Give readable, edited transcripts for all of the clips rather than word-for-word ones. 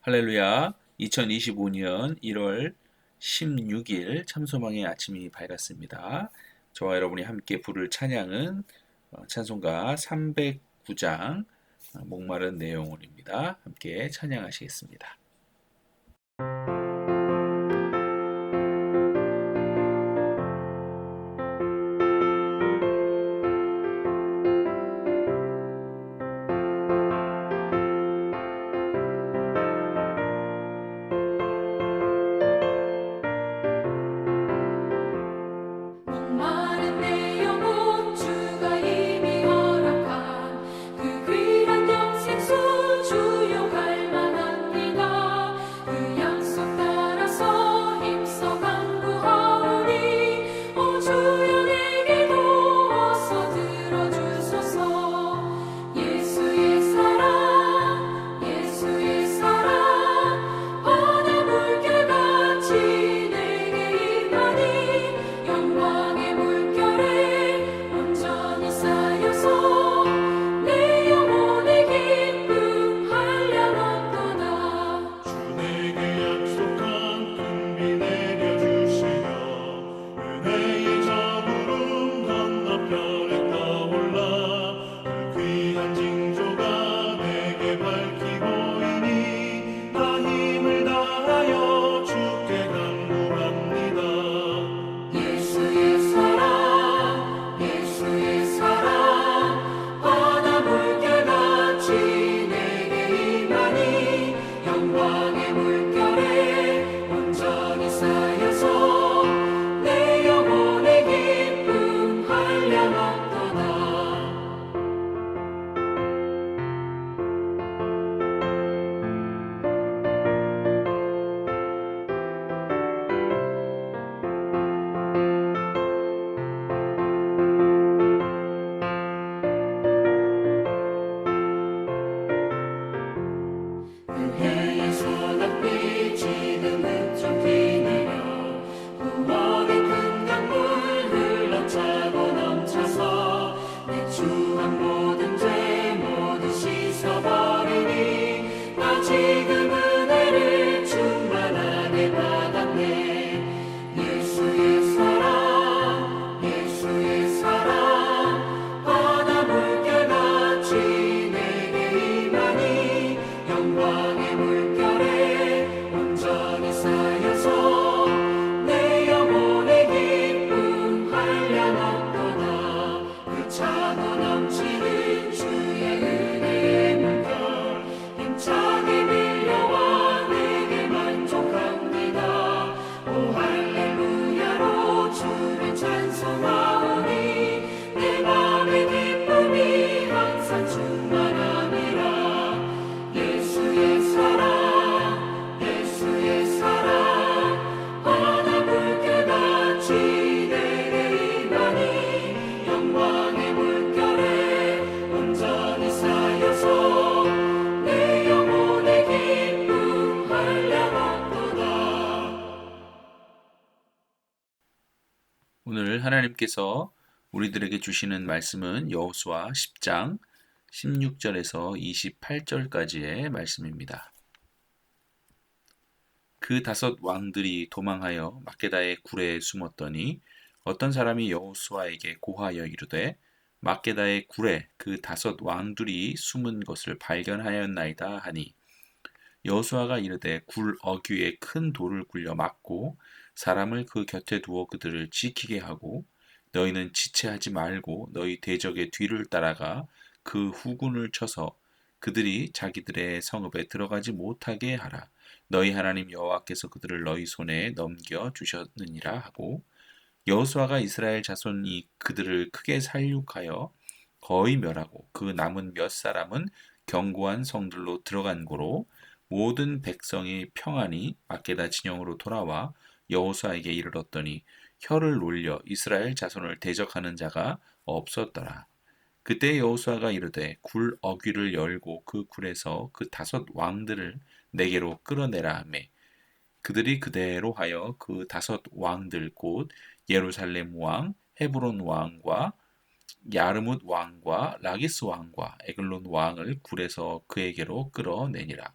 할렐루야. 2025년 1월 16일 참소망의 아침이 밝았습니다. 저와 여러분이 함께 부를 찬양은 찬송가 309장 목마른 내 영혼입니다. 함께 찬양하시겠습니다. 목마른 내 영혼 주가 이미 허락한 그 귀한 영생수 주용할 만합니다. 그 약속 따라서 힘써 간구하오니 오 주여 내게도 어서 들어주소서. 예수의 사랑 예수의 사랑 바다 물결같이 내게 임하니 영광의 물결에 온전히 쌓여서 내 영혼의 기쁨 한량없도다. 주 내게 약속한 큰 비 내려주시며 은혜의 저구름 건너편에 떠올라 그 귀한 징조가 내게 밝히고이니 나 힘을 다하여 주께 간구합니다. 예수의 사랑 예수의 사랑 바다 물결같이 내게 임하니 영광의 물결에 온전히 쌓여서 내 영혼의 기쁨 한량없도다. 은혜의 소낙비 지금은 좀 기내려 구원의 큰 강물 흘러차고 넘쳐서 내 추한 모든 죄 모두 씻어버리니 나 지금 은혜를 충만하게 받았네. 예수의 사랑 예수의 사랑 바다 물결같이 내게 임하니 영광의 물결에 온전히 쌓여서 내 영혼의 기쁨 한량없도다. 그 차고 넘치는 주의 은혜의 물결 힘차게 밀려와 내게 만족합니다. 오 할렐루야로 주를 찬송하오니 내 맘의 기쁨이 항상 충만함이라. 예수의 사랑 예수의 사랑 바다 물결같이 내게 임하니 영광의 물결에 온전히 쌓여서 내 영혼의 기쁨 한량없도다. 오늘 하나님께서 우리들에게 주시는 말씀은 여호수아 10장 16절에서 28절까지의 말씀입니다. 그 다섯 왕들이 도망하여 막게다의 굴에 숨었더니 어떤 사람이 여호수아에게 고하여 이르되 막게다의 굴에 그 다섯 왕들이 숨은 것을 발견하였나이다 하니 여호수아가 이르되 굴 어귀에 큰 돌을 굴려 막고 사람을 그 곁에 두어 그들을 지키게 하고 너희는 지체하지 말고 너희 대적의 뒤를 따라가 그 후군을 쳐서 그들이 자기들의 성읍에 들어가지 못하게 하라. 너희 하나님 여호와께서 그들을 너희 손에 넘겨 주셨느니라 하고 여호수아가 이스라엘 자손이 그들을 크게 살육하여 거의 멸하고 그 남은 몇 사람은 견고한 성들로 들어간 고로 모든 백성이 평안히 막게다 진영으로 돌아와 여호수아에게 이르렀더니 혀를 놀려 이스라엘 자손을 대적하는 자가 없었더라. 그때 여호수아가 이르되 굴 어귀를 열고 그 굴에서 그 다섯 왕들을 내게로 끌어내라 하매 그들이 그대로 하여 그 다섯 왕들 곧 예루살렘 왕, 헤브론 왕과 야르뭇 왕과 라기스 왕과 에글론 왕을 굴에서 그에게로 끌어내니라.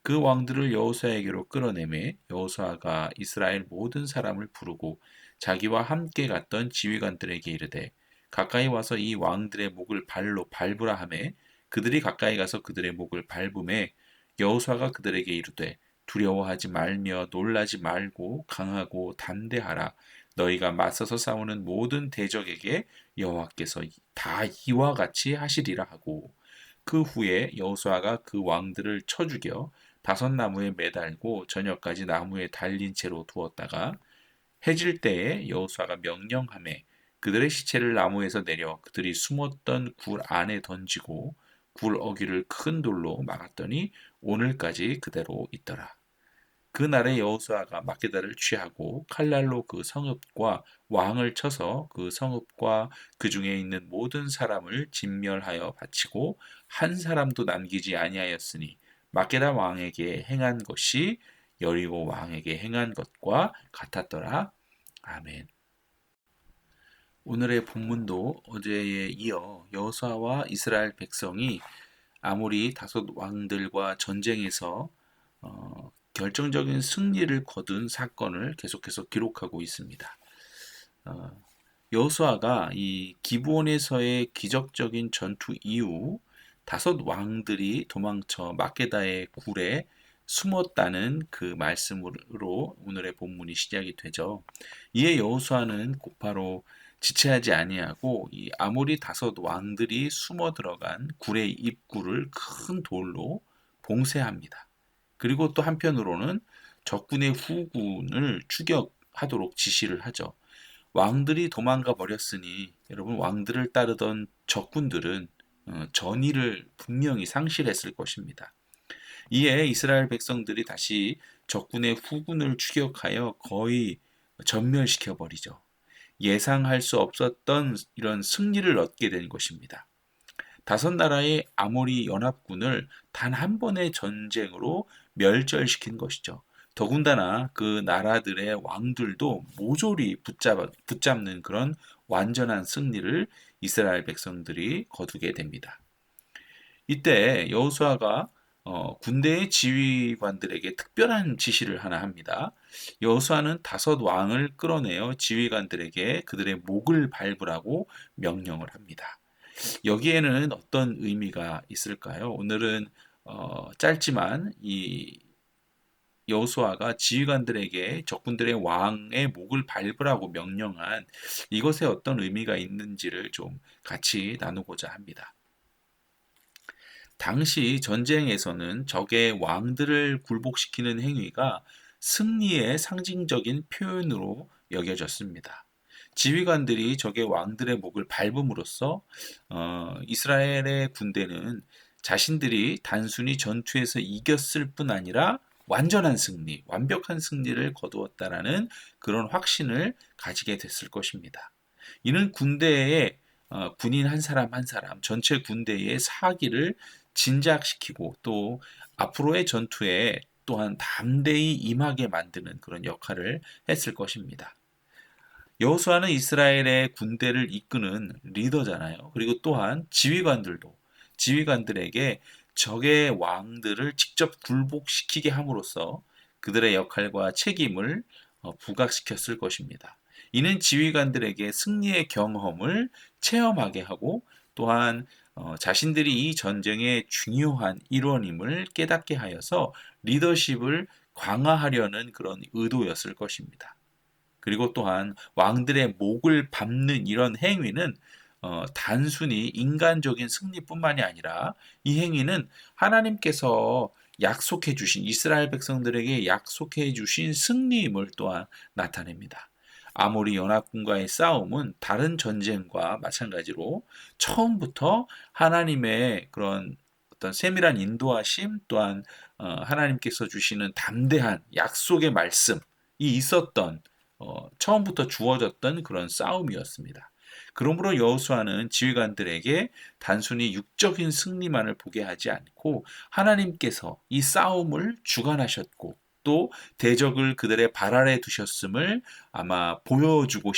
그 왕들을 여호수아에게로 끌어내매 여호수아가 이스라엘 모든 사람을 부르고 자기와 함께 갔던 지휘관들에게 이르되 가까이 와서 이 왕들의 목을 발로 밟으라 하매 그들이 가까이 가서 그들의 목을 밟음에 여호수아가 그들에게 이르되 두려워하지 말며 놀라지 말고 강하고 담대하라. 너희가 맞서서 싸우는 모든 대적에게 여호와께서 다 이와 같이 하시리라 하고 그 후에 여호수아가 그 왕들을 쳐 죽여 다섯 나무에 매달고 저녁까지 나무에 달린 채로 두었다가 해질 때에 여호수아가 명령하매 그들의 시체를 나무에서 내려 그들이 숨었던 굴 안에 던지고 굴 어귀를 큰 돌로 막았더니 오늘까지 그대로 있더라. 그날에 여호수아가 막게다를 취하고 칼날로 그 성읍과 왕을 쳐서 그 성읍과 그 중에 있는 모든 사람을 진멸하여 바치고 한 사람도 남기지 아니하였으니 막게다 왕에게 행한 것이 여리고 왕에게 행한 것과 같았더라. 아멘. 오늘의 본문도 어제에 이어 여호수아와 이스라엘 백성이 아모리 다섯 왕들과 전쟁에서 결정적인 승리를 거둔 사건을 계속해서 기록하고 있습니다. 여호수아가 이 기브온에서의 기적적인 전투 이후 다섯 왕들이 도망쳐 막게다의 굴에 숨었다는 그 말씀으로 오늘의 본문이 시작이 되죠. 이에 여호수아는 곧바로 지체하지 아니하고 이 아모리 다섯 왕들이 숨어 들어간 굴의 입구를 큰 돌로 봉쇄합니다. 그리고 또 한편으로는 적군의 후군을 추격하도록 지시를 하죠. 왕들이 도망가 버렸으니 여러분 왕들을 따르던 적군들은 전의를 분명히 상실했을 것입니다. 이에 이스라엘 백성들이 다시 적군의 후군을 추격하여 거의 전멸시켜 버리죠. 예상할 수 없었던 이런 승리를 얻게 된 것입니다. 다섯 나라의 아모리 연합군을 단 한 번의 전쟁으로 멸절시킨 것이죠. 더군다나 그 나라들의 왕들도 모조리 붙잡는 그런 완전한 승리를 이스라엘 백성들이 거두게 됩니다. 이때 여호수아가 군대의 지휘관들에게 특별한 지시를 하나 합니다. 여호수아는 다섯 왕을 끌어내어 지휘관들에게 그들의 목을 밟으라고 명령을 합니다. 여기에는 어떤 의미가 있을까요? 오늘은 짧지만 이 여호수아가 지휘관들에게 적군들의 왕의 목을 밟으라고 명령한 이것에 어떤 의미가 있는지를 좀 같이 나누고자 합니다. 당시 전쟁에서는 적의 왕들을 굴복시키는 행위가 승리의 상징적인 표현으로 여겨졌습니다. 지휘관들이 적의 왕들의 목을 밟음으로써 이스라엘의 군대는 자신들이 단순히 전투에서 이겼을 뿐 아니라 완전한 승리, 완벽한 승리를 거두었다라는 그런 확신을 가지게 됐을 것입니다. 이는 군대의 군인 한 사람 한 사람, 전체 군대의 사기를 진작시키고 또 앞으로의 전투에 또한 담대히 임하게 만드는 그런 역할을 했을 것입니다. 여호수아는 이스라엘의 군대를 이끄는 리더잖아요. 그리고 또한 지휘관들에게 적의 왕들을 직접 굴복시키게 함으로써 그들의 역할과 책임을 부각시켰을 것입니다. 이는 지휘관들에게 승리의 경험을 체험하게 하고 또한 자신들이 이 전쟁의 중요한 일원임을 깨닫게 하여서 리더십을 강화하려는 그런 의도였을 것입니다. 그리고 또한 왕들의 목을 밟는 이런 행위는 단순히 인간적인 승리뿐만이 아니라 이 행위는 하나님께서 약속해 주신 이스라엘 백성들에게 약속해 주신 승리임을 또한 나타냅니다. 아모리 연합군과의 싸움은 다른 전쟁과 마찬가지로 처음부터 하나님의 그런 어떤 세밀한 인도하심 또한 하나님께서 주시는 담대한 약속의 말씀이 있었던 처음부터 주어졌던 그런 싸움이었습니다. 그러므로 여호수아는 지휘관들에게 단순히 육적인 승리만을 보게 하지 않고 하나님께서 이 싸움을 주관하셨고 또 대적을 그들의 발 아래 두셨음을 아마 보여주고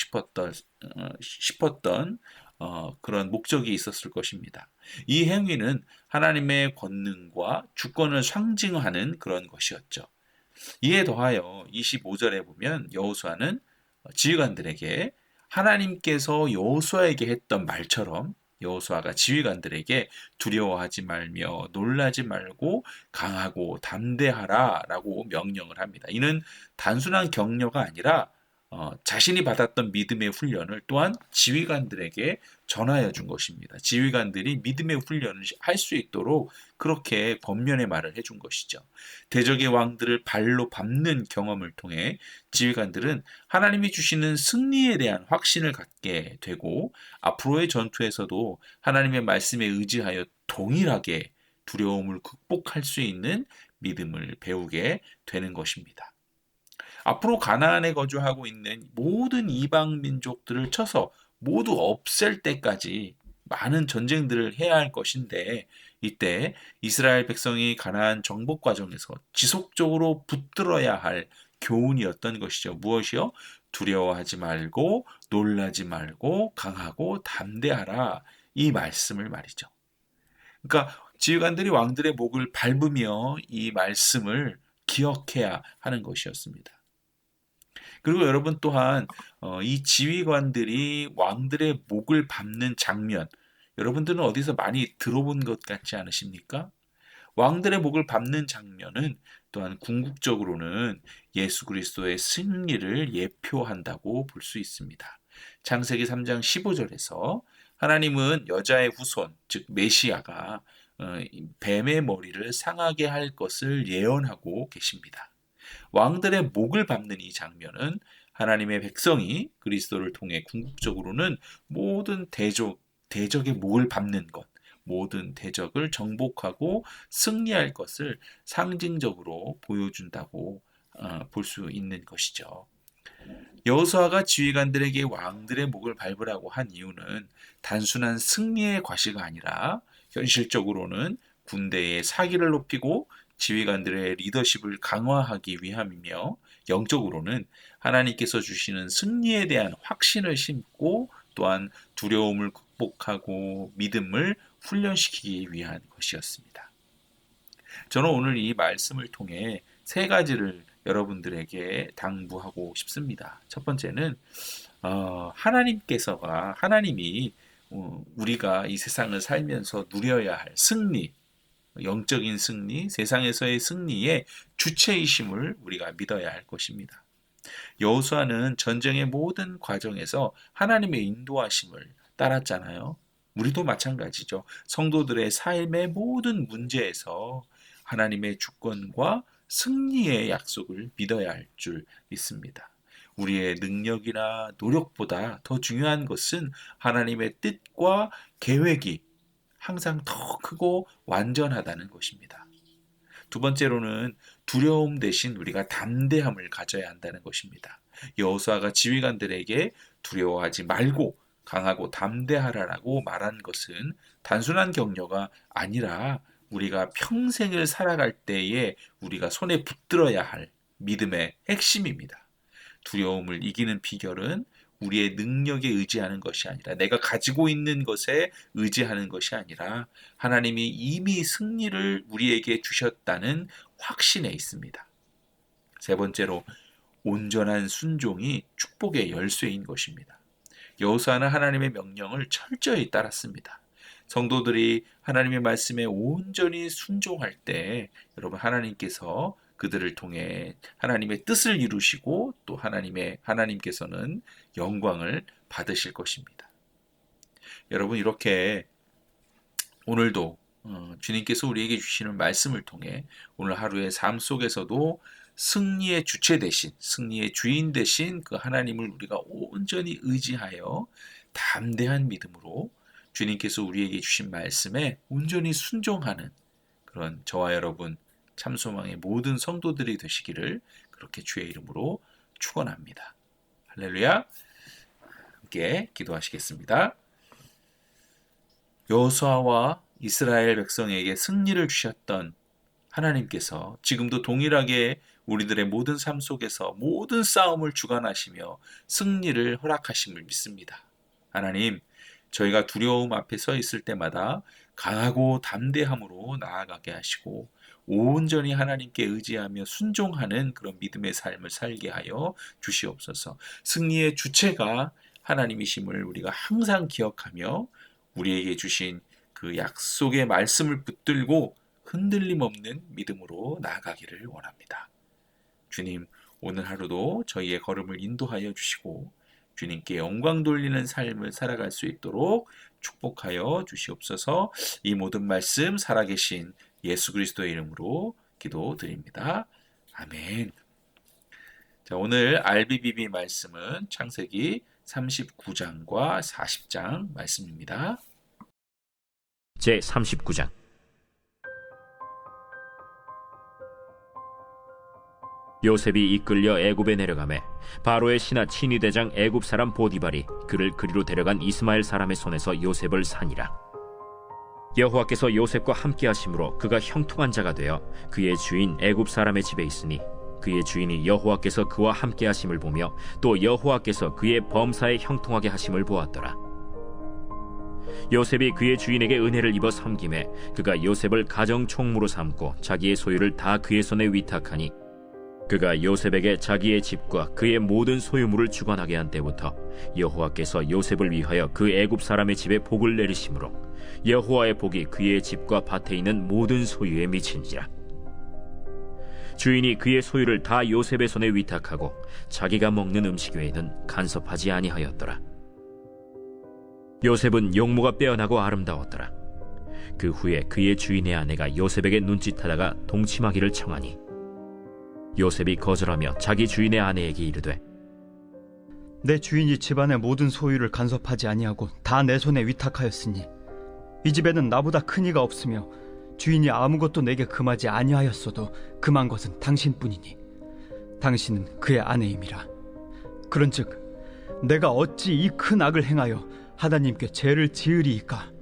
싶었던 그런 목적이 있었을 것입니다. 이 행위는 하나님의 권능과 주권을 상징하는 그런 것이었죠. 이에 더하여 25절에 보면 여호수아는 지휘관들에게 하나님께서 여호수아에게 했던 말처럼 여호수아가 지휘관들에게 두려워하지 말며 놀라지 말고 강하고 담대하라 라고 명령을 합니다. 이는 단순한 격려가 아니라 자신이 받았던 믿음의 훈련을 또한 지휘관들에게 전하여 준 것입니다. 지휘관들이 믿음의 훈련을 할 수 있도록 그렇게 권면의 말을 해준 것이죠. 대적의 왕들을 발로 밟는 경험을 통해 지휘관들은 하나님이 주시는 승리에 대한 확신을 갖게 되고 앞으로의 전투에서도 하나님의 말씀에 의지하여 동일하게 두려움을 극복할 수 있는 믿음을 배우게 되는 것입니다. 앞으로 가나안에 거주하고 있는 모든 이방 민족들을 쳐서 모두 없앨 때까지 많은 전쟁들을 해야 할 것인데 이때 이스라엘 백성이 가나안 정복 과정에서 지속적으로 붙들어야 할 교훈이었던 것이죠. 무엇이요? 두려워하지 말고 놀라지 말고 강하고 담대하라. 이 말씀을 말이죠. 그러니까 지휘관들이 왕들의 목을 밟으며 이 말씀을 기억해야 하는 것이었습니다. 그리고 여러분 또한 이 지휘관들이 왕들의 목을 밟는 장면, 여러분들은 어디서 많이 들어본 것 같지 않으십니까? 왕들의 목을 밟는 장면은 또한 궁극적으로는 예수 그리스도의 승리를 예표한다고 볼 수 있습니다. 창세기 3장 15절에서 하나님은 여자의 후손, 즉 메시아가 뱀의 머리를 상하게 할 것을 예언하고 계십니다. 왕들의 목을 밟는 이 장면은 하나님의 백성이 그리스도를 통해 궁극적으로는 모든 대적의 목을 밟는 것, 모든 대적을 정복하고 승리할 것을 상징적으로 보여준다고 볼 수 있는 것이죠. 여호수아가 지휘관들에게 왕들의 목을 밟으라고 한 이유는 단순한 승리의 과시가 아니라 현실적으로는 군대의 사기를 높이고 지휘관들의 리더십을 강화하기 위함이며 영적으로는 하나님께서 주시는 승리에 대한 확신을 심고 또한 두려움을 극복하고 믿음을 훈련시키기 위한 것이었습니다. 저는 오늘 이 말씀을 통해 세 가지를 여러분들에게 당부하고 싶습니다. 첫 번째는 하나님이 우리가 이 세상을 살면서 누려야 할 승리, 영적인 승리, 세상에서의 승리의 주체이심을 우리가 믿어야 할 것입니다. 여호수아는 전쟁의 모든 과정에서 하나님의 인도하심을 따랐잖아요. 우리도 마찬가지죠. 성도들의 삶의 모든 문제에서 하나님의 주권과 승리의 약속을 믿어야 할 줄 믿습니다. 우리의 능력이나 노력보다 더 중요한 것은 하나님의 뜻과 계획이 항상 더 크고 완전하다는 것입니다. 두 번째로는 두려움 대신 우리가 담대함을 가져야 한다는 것입니다. 여호수아가 지휘관들에게 두려워하지 말고 강하고 담대하라라고 말한 것은 단순한 격려가 아니라 우리가 평생을 살아갈 때에 우리가 손에 붙들어야 할 믿음의 핵심입니다. 두려움을 이기는 비결은 우리의 능력에 의지하는 것이 아니라 내가 가지고 있는 것에 의지하는 것이 아니라 하나님이 이미 승리를 우리에게 주셨다는 확신에 있습니다. 세 번째로 온전한 순종이 축복의 열쇠인 것입니다. 여호수아는 하나님의 명령을 철저히 따랐습니다. 성도들이 하나님의 말씀에 온전히 순종할 때 여러분 하나님께서 그들을 통해 하나님의 뜻을 이루시고 또 하나님께서는 영광을 받으실 것입니다. 여러분 이렇게 오늘도 주님께서 우리에게 주시는 말씀을 통해 오늘 하루의 삶 속에서도 승리의 주체 대신 승리의 주인 대신 그 하나님을 우리가 온전히 의지하여 담대한 믿음으로 주님께서 우리에게 주신 말씀에 온전히 순종하는 그런 저와 여러분 참소망의 모든 성도들이 되시기를 그렇게 주의 이름으로 축원합니다. 할렐루야. 함께 기도하시겠습니다. 여호수아와 이스라엘 백성에게 승리를 주셨던 하나님께서 지금도 동일하게 우리들의 모든 삶 속에서 모든 싸움을 주관하시며 승리를 허락하심을 믿습니다. 하나님, 저희가 두려움 앞에 서 있을 때마다 강하고 담대함으로 나아가게 하시고 온전히 하나님께 의지하며 순종하는 그런 믿음의 삶을 살게 하여 주시옵소서. 승리의 주체가 하나님이심을 우리가 항상 기억하며 우리에게 주신 그 약속의 말씀을 붙들고 흔들림 없는 믿음으로 나아가기를 원합니다. 주님, 오늘 하루도 저희의 걸음을 인도하여 주시고 주님께 영광 돌리는 삶을 살아갈 수 있도록 축복하여 주시옵소서. 이 모든 말씀 살아계신 예수 그리스도의 이름으로 기도드립니다. 아멘. 자, 오늘 RBBB 말씀은 창세기 39장과 40장 말씀입니다. 제 39장. 요셉이 이끌려 애굽에 내려가매 바로의 신하 친위 대장 애굽 사람 보디발이 그를 그리로 데려간 이스마엘 사람의 손에서 요셉을 산이라. 여호와께서 요셉과 함께 하심으로 그가 형통한 자가 되어 그의 주인 애굽 사람의 집에 있으니 그의 주인이 여호와께서 그와 함께 하심을 보며 또 여호와께서 그의 범사에 형통하게 하심을 보았더라. 요셉이 그의 주인에게 은혜를 입어 섬김에 그가 요셉을 가정 총무로 삼고 자기의 소유를 다 그의 손에 위탁하니 그가 요셉에게 자기의 집과 그의 모든 소유물을 주관하게 한 때부터 여호와께서 요셉을 위하여 그 애굽 사람의 집에 복을 내리심으로 여호와의 복이 그의 집과 밭에 있는 모든 소유에 미친지라. 주인이 그의 소유를 다 요셉의 손에 위탁하고 자기가 먹는 음식 외에는 간섭하지 아니하였더라. 요셉은 용모가 빼어나고 아름다웠더라. 그 후에 그의 주인의 아내가 요셉에게 눈짓하다가 동침하기를 청하니 요셉이 거절하며 자기 주인의 아내에게 이르되 내 주인이 집안의 모든 소유를 간섭하지 아니하고 다 내 손에 위탁하였으니 이 집에는 나보다 큰 이가 없으며 주인이 아무것도 내게 금하지 아니하였어도 금한 것은 당신뿐이니 당신은 그의 아내임이라. 그런즉 내가 어찌 이 큰 악을 행하여 하나님께 죄를 지으리이까.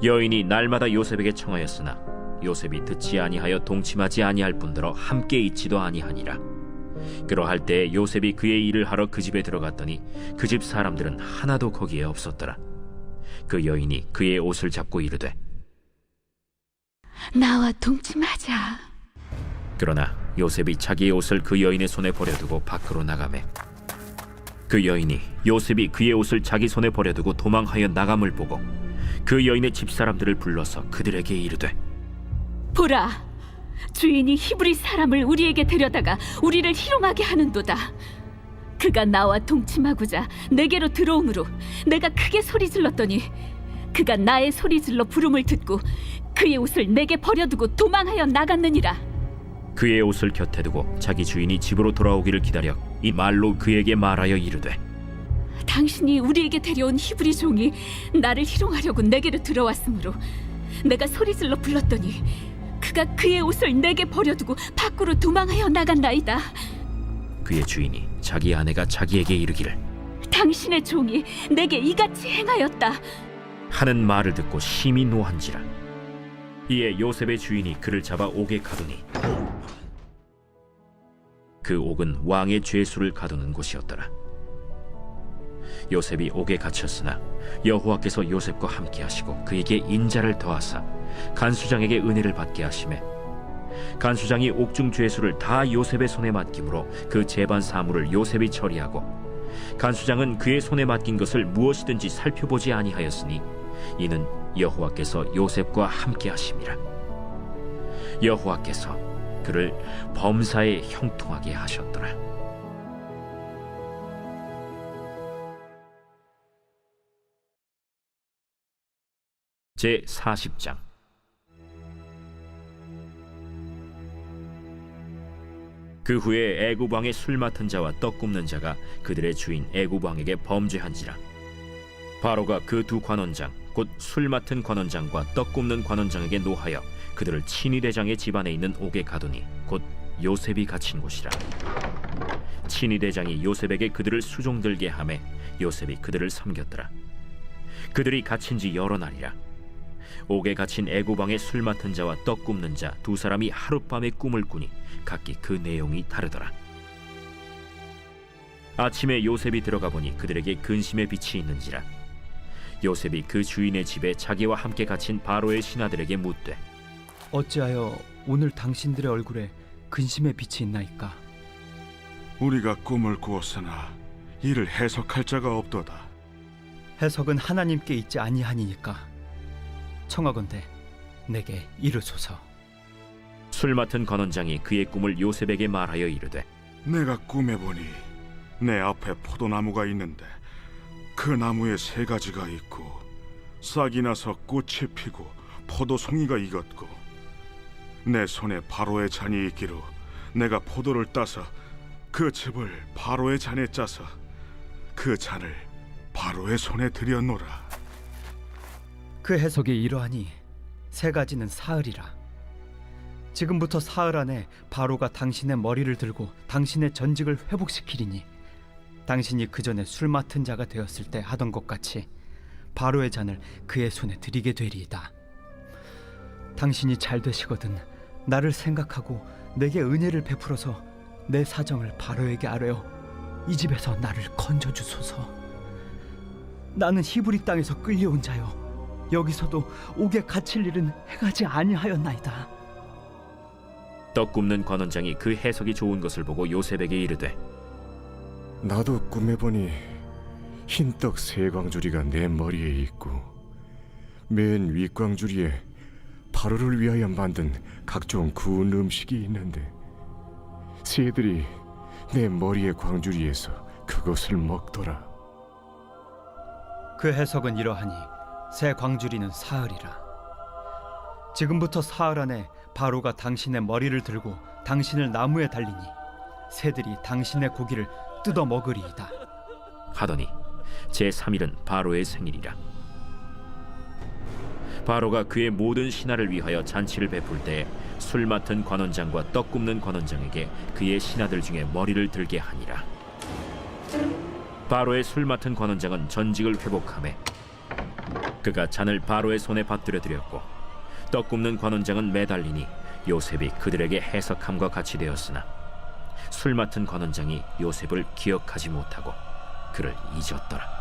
여인이 날마다 요셉에게 청하였으나 요셉이 듣지 아니하여 동침하지 아니할 뿐더러 함께 있지도 아니하니라. 그러할 때 요셉이 그의 일을 하러 그 집에 들어갔더니 그 집 사람들은 하나도 거기에 없었더라. 그 여인이 그의 옷을 잡고 이르되 나와 동침하자. 그러나 요셉이 자기의 옷을 그 여인의 손에 버려두고 밖으로 나가매 그 여인이 요셉이 그의 옷을 자기 손에 버려두고 도망하여 나감을 보고 그 여인의 집사람들을 불러서 그들에게 이르되 보라, 주인이 히브리 사람을 우리에게 데려다가 우리를 희롱하게 하는도다. 그가 나와 동침하고자 내게로 들어오므로 내가 크게 소리질렀더니 그가 나의 소리질러 부름을 듣고 그의 옷을 내게 버려두고 도망하여 나갔느니라. 그의 옷을 곁에 두고 자기 주인이 집으로 돌아오기를 기다려 이 말로 그에게 말하여 이르되 당신이 우리에게 데려온 히브리 종이 나를 희롱하려고 내게로 들어왔으므로 내가 소리질러 불렀더니 그가 그의 옷을 내게 버려두고 밖으로 도망하여 나간나이다. 그의 주인이 자기 아내가 자기에게 이르기를 당신의 종이 내게 이같이 행하였다 하는 말을 듣고 심히 노한지라. 이에 요셉의 주인이 그를 잡아 옥에 가두니 그 옥은 왕의 죄수를 가두는 곳이었더라. 요셉이 옥에 갇혔으나 여호와께서 요셉과 함께 하시고 그에게 인자를 더하사 간수장에게 은혜를 받게 하시매 간수장이 옥중 죄수를 다 요셉의 손에 맡김으로 그 재반 사물을 요셉이 처리하고 간수장은 그의 손에 맡긴 것을 무엇이든지 살펴보지 아니하였으니 이는 여호와께서 요셉과 함께 하심이라. 여호와께서 그를 범사에 형통하게 하셨더라. 제 40장. 그 후에 애굽 왕의 술 맡은 자와 떡 굽는 자가 그들의 주인 애굽 왕에게 범죄한지라. 바로가 그 두 관원장 곧 술 맡은 관원장과 떡 굽는 관원장에게 노하여 그들을 친위 대장의 집안에 있는 옥에 가두니 곧 요셉이 갇힌 곳이라. 친위 대장이 요셉에게 그들을 수종들게 하매 요셉이 그들을 섬겼더라. 그들이 갇힌 지 여러 날이라. 옥에 갇힌 애굽 왕의 술 맡은 자와 떡 굽는 자 두 사람이 하룻밤에 꿈을 꾸니 각기 그 내용이 다르더라. 아침에 요셉이 들어가 보니 그들에게 근심의 빛이 있는지라. 요셉이 그 주인의 집에 자기와 함께 갇힌 바로의 신하들에게 묻되 어찌하여 오늘 당신들의 얼굴에 근심의 빛이 있나이까? 우리가 꿈을 꾸었으나 이를 해석할 자가 없도다. 해석은 하나님께 있지 아니하니까 청하건대 내게 이르소서. 술 맡은 관원장이 그의 꿈을 요셉에게 말하여 이르되 내가 꿈에 보니 내 앞에 포도나무가 있는데 그 나무에 세 가지가 있고 싹이 나서 꽃이 피고 포도송이가 익었고 내 손에 바로의 잔이 있기로 내가 포도를 따서 그 즙을 바로의 잔에 짜서 그 잔을 바로의 손에 들여놓으라. 그 해석이 이러하니 세 가지는 사흘이라. 지금부터 사흘 안에 바로가 당신의 머리를 들고 당신의 전직을 회복시키리니 당신이 그 전에 술 맡은 자가 되었을 때 하던 것 같이 바로의 잔을 그의 손에 드리게 되리이다. 당신이 잘 되시거든 나를 생각하고 내게 은혜를 베풀어서 내 사정을 바로에게 아뢰어 이 집에서 나를 건져 주소서. 나는 히브리 땅에서 끌려온 자요 여기서도 옥에 갇힐 일은 행하지 아니하였나이다. 떡 굽는 관원장이 그 해석이 좋은 것을 보고 요셉에게 이르되 나도 꿈에 보니 흰떡 세 광주리가 내 머리에 있고 맨 윗광주리에 바로를 위하여 만든 각종 구운 음식이 있는데 새들이 내 머리의 광주리에서 그것을 먹더라. 그 해석은 이러하니 새 광주리는 사흘이라. 지금부터 사흘 안에 바로가 당신의 머리를 들고 당신을 나무에 달리니 새들이 당신의 고기를 뜯어 먹으리이다. 하더니 제3일은 바로의 생일이라. 바로가 그의 모든 신하를 위하여 잔치를 베풀 때에 술 맡은 관원장과 떡 굽는 관원장에게 그의 신하들 중에 머리를 들게 하니라. 바로의 술 맡은 관원장은 전직을 회복하매 그가 잔을 바로의 손에 받들어 드렸고 떡 굽는 관원장은 매달리니 요셉이 그들에게 해석함과 같이 되었으나 술 맡은 관원장이 요셉을 기억하지 못하고 그를 잊었더라.